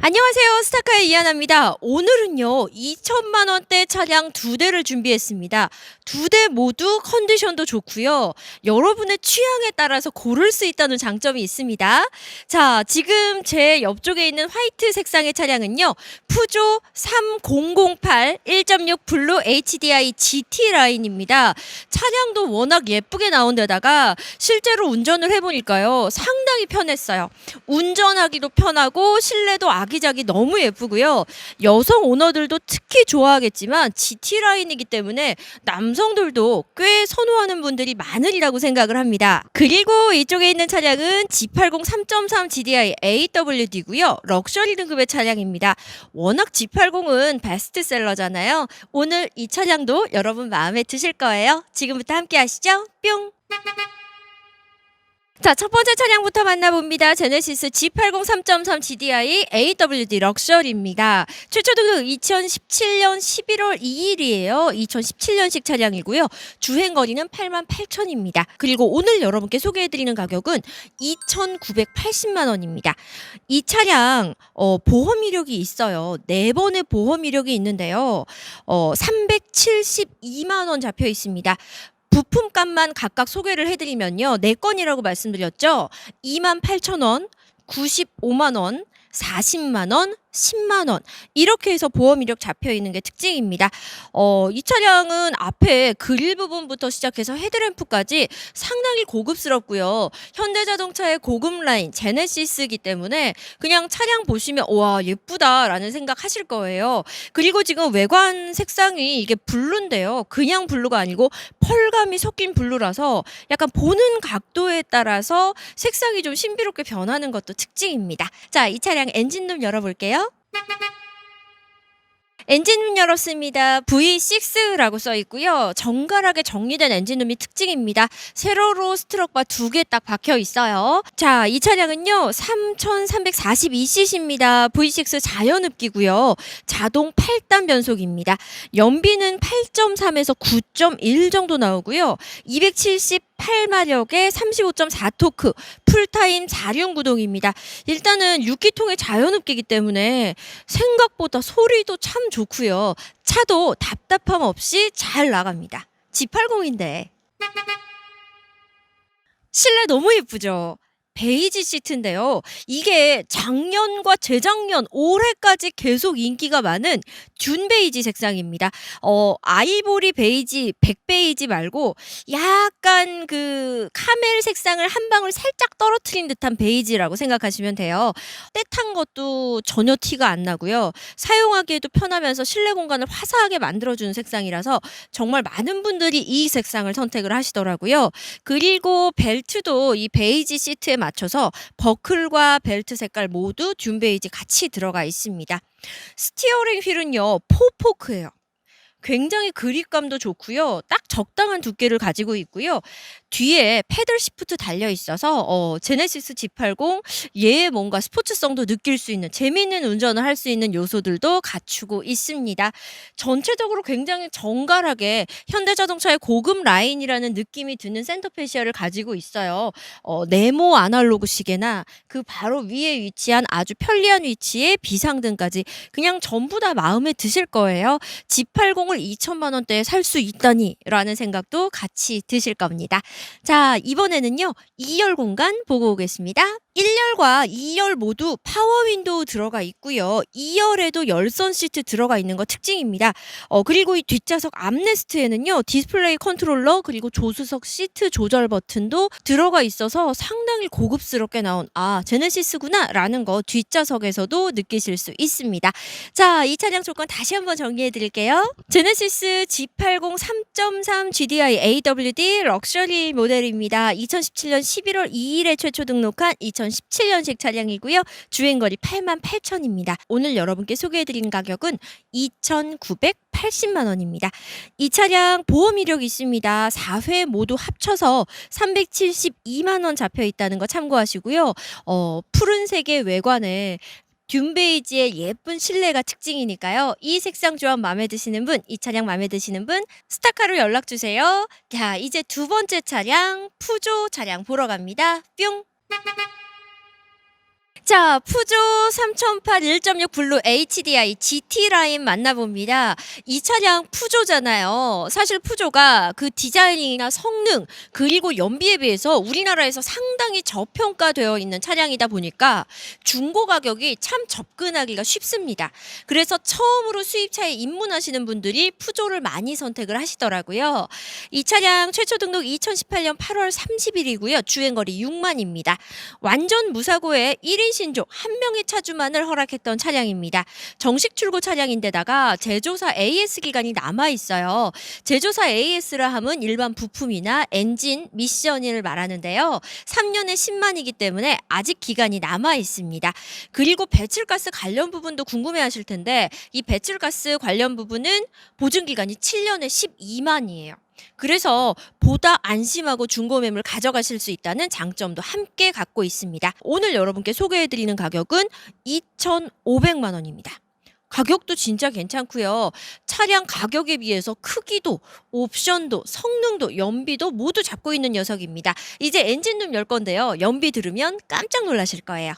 안녕하세요. 스타카의 이하나입니다. 오늘은요, 2천만 원대 차량 두 대를 준비했습니다. 두 대 모두 컨디션도 좋고요. 여러분의 취향에 따라서 고를 수 있다는 장점이 있습니다. 자, 지금 제 옆쪽에 있는 화이트 색상의 차량은요, 푸조 3008 1.6 블루 HDI GT 라인입니다. 차량도 워낙 예쁘게 나온 데다가 실제로 운전을 해보니까요, 상당히 편했어요. 운전하기도 편하고 실내도 아기자기 너무 예쁘고요. 여성 오너들도 특히 좋아하겠지만 GT 라인이기 때문에 남성들도 꽤 선호하는 분들이 많으리라고 생각을 합니다. 그리고 이쪽에 있는 차량은 G80 3.3 GDI AWD고요. 럭셔리 등급의 차량입니다. 워낙 G80은 베스트셀러잖아요. 오늘 이 차량도 여러분 마음에 드실 거예요. 지금부터 함께 하시죠. 뿅! 자, 첫 번째 차량부터 만나봅니다. 제네시스 G80 3.3 GDI AWD 럭셔리입니다. 최초 등급 2017년 11월 2일이에요. 2017년식 차량이고요. 주행거리는 88,000입니다. 그리고 오늘 여러분께 소개해드리는 가격은 2,980만 원입니다. 이 차량 보험 이력이 있어요. 4번의 보험 이력이 있는데요. 372만 원 잡혀 있습니다. 부품값만 각각 소개를 해드리면요. 4건이라고 말씀드렸죠. 28,000원, 95만 원, 40만 원, 10만 원 이렇게 해서 보험 이력 잡혀 있는 게 특징입니다. 이 차량은 앞에 그릴 부분부터 시작해서 헤드램프까지 상당히 고급스럽고요. 현대자동차의 고급 라인 제네시스이기 때문에 그냥 차량 보시면 와 예쁘다라는 생각 하실 거예요. 그리고 지금 외관 색상이 이게 블루인데요. 그냥 블루가 아니고 펄감이 섞인 블루라서 약간 보는 각도에 따라서 색상이 좀 신비롭게 변하는 것도 특징입니다. 자, 이 차량 엔진룸 열어볼게요. 엔진룸 열었습니다. V6라고 써 있고요. 정갈하게 정리된 엔진룸이 특징입니다. 세로로 스트럭바 2개 딱 박혀 있어요. 자, 이 차량은요. 3,342ccc입니다. V6 자연흡기고요. 자동 8단 변속입니다. 연비는 8.3에서 9.1 정도 나오고요. 278마력에 35.4토크, 풀타임 4륜구동입니다. 일단은 6기통의 자연흡기이기 때문에 생각보다 소리도 참 좋고요. 차도 답답함 없이 잘 나갑니다. G80인데. 실내 너무 예쁘죠? 베이지 시트인데요. 이게 작년과 재작년, 올해까지 계속 인기가 많은 준 베이지 색상입니다. 아이보리 베이지, 백 베이지 말고 약간 그 카멜 색상을 한 방울 살짝 떨어뜨린 듯한 베이지라고 생각하시면 돼요. 때탄 것도 전혀 티가 안 나고요. 사용하기에도 편하면서 실내 공간을 화사하게 만들어주는 색상이라서 정말 많은 분들이 이 색상을 선택을 하시더라고요. 그리고 벨트도 이 베이지 시트에 맞춰서 버클과 벨트 색깔 모두 준 베이지 같이 들어가 있습니다. 스티어링 휠은요, 포포크예요. 굉장히 그립감도 좋고요. 딱 적당한 두께를 가지고 있고요. 뒤에 패들 시프트 달려 있어서 제네시스 G80 얘의 뭔가 스포츠성도 느낄 수 있는 재미있는 운전을 할 수 있는 요소들도 갖추고 있습니다. 전체적으로 굉장히 정갈하게 현대자동차의 고급 라인이라는 느낌이 드는 센터 페시아를 가지고 있어요. 네모 아날로그 시계나 그 바로 위에 위치한 아주 편리한 위치에 비상등까지 그냥 전부 다 마음에 드실 거예요. G80을 2천만 원대에 살 수 있다니 라는 생각도 같이 드실 겁니다. 자, 이번에는요. 2열 공간 보고 오겠습니다. 1열과 2열 모두 파워 윈도우 들어가 있고요. 2열에도 열선 시트 들어가 있는 거 특징입니다. 그리고 이 뒷좌석 암레스트에는요. 디스플레이 컨트롤러 그리고 조수석 시트 조절 버튼도 들어가 있어서 상당히 고급스럽게 나온 제네시스구나 라는 거 뒷좌석에서도 느끼실 수 있습니다. 자, 이 차량 조건 다시 한번 정리해 드릴게요. 제네시스 G80 3.3 GDI AWD 럭셔리 모델입니다. 2017년 11월 2일에 최초 등록한 2017년식 차량이고요. 주행거리 88,000입니다. 오늘 여러분께 소개해드리는 가격은 2,980만 원입니다. 이 차량 보험 이력이 있습니다. 4회 모두 합쳐서 372만 원 잡혀 있다는 거 참고하시고요. 푸른색의 외관에 듄 베이지의 예쁜 실내가 특징이니까요. 이 색상 조합 마음에 드시는 분, 이 차량 마음에 드시는 분 스타카로 연락 주세요. 자, 이제 두 번째 차량 푸조 차량 보러 갑니다. 뿅! 자, 푸조 3008 1.6 블루 HDI GT 라인 만나봅니다. 이 차량 푸조잖아요. 사실 푸조가 그 디자인이나 성능 그리고 연비에 비해서 우리나라에서 상당히 저평가되어 있는 차량이다 보니까 중고 가격이 참 접근하기가 쉽습니다. 그래서 처음으로 수입차에 입문하시는 분들이 푸조를 많이 선택을 하시더라고요. 이 차량 최초 등록 2018년 8월 30일이고요. 주행거리 6만입니다. 완전 무사고에 1인 신조 한 명의 차주만을 허락했던 차량입니다. 정식 출고 차량인데다가 제조사 AS 기간이 남아 있어요. 제조사 AS라 함은 일반 부품이나 엔진, 미션을 말하는데요. 3년에 10만이기 때문에 아직 기간이 남아 있습니다. 그리고 배출가스 관련 부분도 궁금해하실 텐데 이 배출가스 관련 부분은 보증 기간이 7년에 12만이에요. 그래서 보다 안심하고 중고매물 가져가실 수 있다는 장점도 함께 갖고 있습니다. 오늘 여러분께 소개해드리는 가격은 2,500만 원입니다. 가격도 진짜 괜찮고요. 차량 가격에 비해서 크기도, 옵션도, 성능도, 연비도 모두 잡고 있는 녀석입니다. 이제 엔진룸 열 건데요. 연비 들으면 깜짝 놀라실 거예요.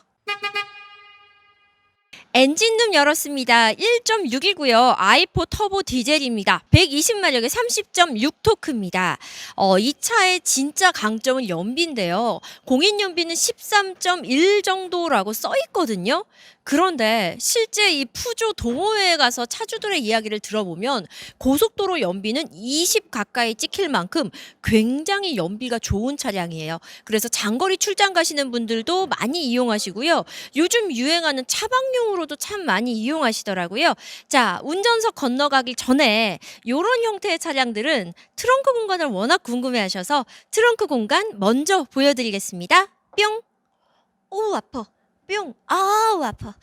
엔진룸 열었습니다. 1.6이고요. i4 터보 디젤입니다. 120마력의 30.6토크입니다. 이 차의 진짜 강점은 연비인데요. 공인 연비는 13.1 정도라고 써 있거든요. 그런데 실제 이 푸조 동호회에 가서 차주들의 이야기를 들어보면 고속도로 연비는 20 가까이 찍힐 만큼 굉장히 연비가 좋은 차량이에요. 그래서 장거리 출장 가시는 분들도 많이 이용하시고요. 요즘 유행하는 차박용으로도 참 많이 이용하시더라고요. 자, 운전석 건너가기 전에 이런 형태의 차량들은 트렁크 공간을 워낙 궁금해하셔서 트렁크 공간 먼저 보여드리겠습니다. 뿅! 오, 아파. 뿅! 아우, 아파. 아.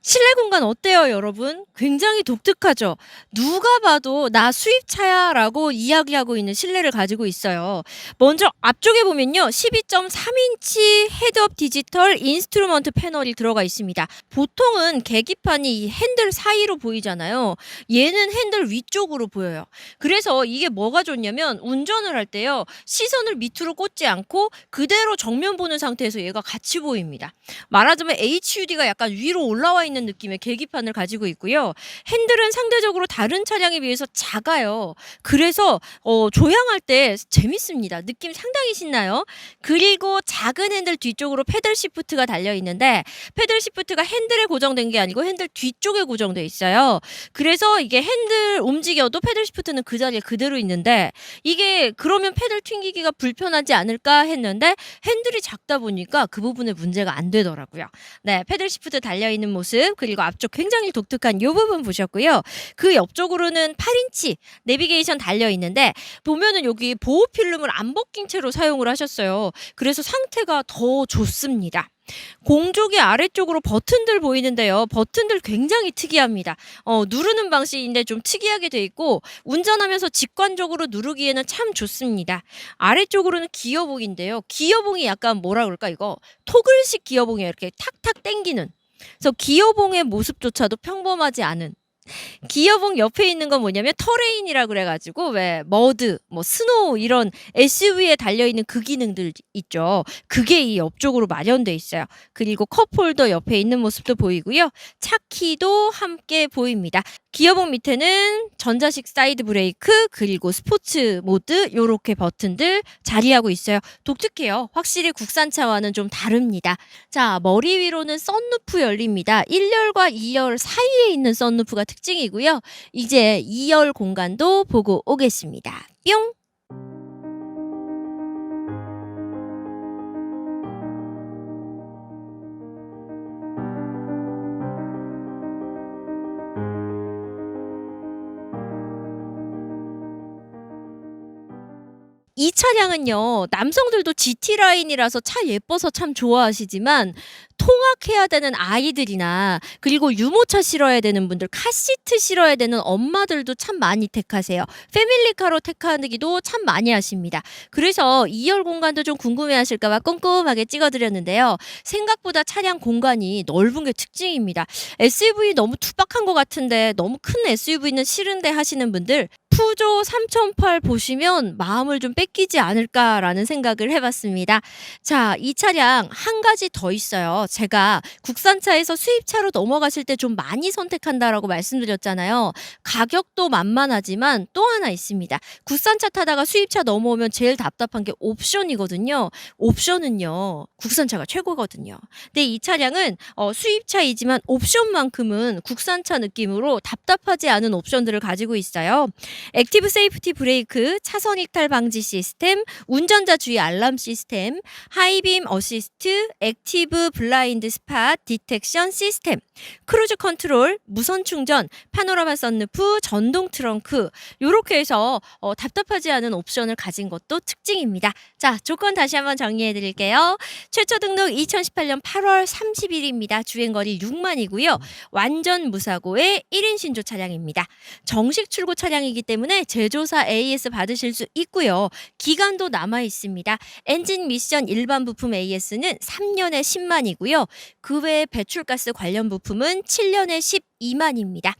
실내 공간 어때요, 여러분? 굉장히 독특하죠? 누가 봐도 나 수입차야 라고 이야기하고 있는 실내를 가지고 있어요. 먼저 앞쪽에 보면요. 12.3인치 헤드업 디지털 인스트루먼트 패널이 들어가 있습니다. 보통은 계기판이 이 핸들 사이로 보이잖아요. 얘는 핸들 위쪽으로 보여요. 그래서 이게 뭐가 좋냐면 운전을 할 때요. 시선을 밑으로 꽂지 않고 그대로 정면 보는 상태에서 얘가 같이 보입니다. 말하자면 HUD가 약간 위로 올라와 있는 느낌의 계기판을 가지고 있고요. 핸들은 상대적으로 다른 차량에 비해서 작아요. 그래서 조향할 때 재밌습니다. 느낌 상당히 신나요. 그리고 작은 핸들 뒤쪽으로 패들 시프트가 달려 있는데 패들 시프트가 핸들에 고정된 게 아니고 핸들 뒤쪽에 고정돼 있어요. 그래서 이게 핸들 움직여도 패들 시프트는 그 자리에 그대로 있는데 이게 그러면 패들 튕기기가 불편하지 않을까 했는데 핸들이 작다 보니까 그 부분에 문제가 안 되더라고요. 네, 패들 시프트 달려 있는 모습 그리고 앞쪽 굉장히 독특한 이 부분 보셨고요. 그 옆쪽으로는 8인치 내비게이션 달려 있는데 보면은 여기 보호 필름을 안 벗긴 채로 사용을 하셨어요. 그래서 상태가 더 좋습니다. 공조기 아래쪽으로 버튼들 보이는데요. 버튼들 굉장히 특이합니다. 누르는 방식인데 좀 특이하게 돼 있고 운전하면서 직관적으로 누르기에는 참 좋습니다. 아래쪽으로는 기어봉인데요. 기어봉이 약간 뭐라 그럴까 이거 토글식 기어봉이에요. 이렇게 탁탁 당기는. 그래서 기어봉의 모습조차도 평범하지 않은 기어봉 옆에 있는 건 뭐냐면 터레인이라 그래가지고 왜 머드, 뭐 스노우 이런 SUV에 달려있는 그 기능들 있죠. 그게 이 옆쪽으로 마련돼 있어요. 그리고 컵홀더 옆에 있는 모습도 보이고요. 차키도 함께 보입니다. 기어봉 밑에는 전자식 사이드 브레이크 그리고 스포츠 모드 요렇게 버튼들 자리하고 있어요. 독특해요. 확실히 국산차와는 좀 다릅니다. 자, 머리 위로는 썬루프 열립니다. 1열과 2열 사이에 있는 썬루프가 특징이고요. 이제 2열 공간도 보고 오겠습니다. 뿅! 이 차량은요. 남성들도 GT 라인이라서 차 예뻐서 참 좋아하시지만 통학해야 되는 아이들이나 그리고 유모차 실어야 되는 분들, 카시트 실어야 되는 엄마들도 참 많이 택하세요. 패밀리카로 택하기도 참 많이 하십니다. 그래서 2열 공간도 좀 궁금해하실까 봐 꼼꼼하게 찍어 드렸는데요. 생각보다 차량 공간이 넓은 게 특징입니다. SUV 너무 투박한 것 같은데 너무 큰 SUV는 싫은데 하시는 분들 푸조 3008 보시면 마음을 좀 뺏기지 않을까라는 생각을 해봤습니다. 자, 이 차량 한 가지 더 있어요. 제가 국산차에서 수입차로 넘어가실 때 좀 많이 선택한다라고 말씀드렸잖아요. 가격도 만만하지만 또 하나 있습니다. 국산차 타다가 수입차 넘어오면 제일 답답한 게 옵션이거든요. 옵션은요, 국산차가 최고거든요. 근데 이 차량은 수입차이지만 옵션만큼은 국산차 느낌으로 답답하지 않은 옵션들을 가지고 있어요. 액티브 세이프티 브레이크, 차선 이탈 방지 시스템, 운전자 주의 알람 시스템, 하이빔 어시스트, 액티브 블라인드 스팟 디텍션 시스템, 크루즈 컨트롤, 무선 충전, 파노라마 선루프, 전동 트렁크 요렇게 해서 답답하지 않은 옵션을 가진 것도 특징입니다. 자, 조건 다시 한번 정리해 드릴게요. 최초 등록 2018년 8월 30일입니다. 주행거리 6만이고요. 완전 무사고의 1인 신조 차량입니다. 정식 출고 차량이기 때문에 제조사 AS 받으실 수 있고요. 기간도 남아 있습니다. 엔진 미션 일반 부품 AS는 3년에 10만이고요. 그 외에 배출가스 관련 부품은 7년에 12만입니다.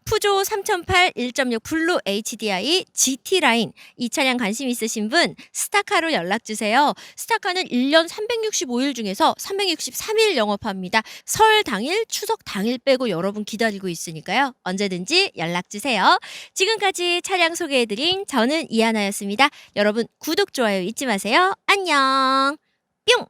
푸조 3008 1.6 블루 HDI GT 라인 이 차량 관심 있으신 분 스타카로 연락 주세요. 스타카는 1년 365일 중에서 363일 영업합니다. 설 당일, 추석 당일 빼고 여러분 기다리고 있으니까요. 언제든지 연락 주세요. 지금까지 차량 소개해드린 저는 이하나였습니다. 여러분 구독, 좋아요 잊지 마세요. 안녕. 뿅!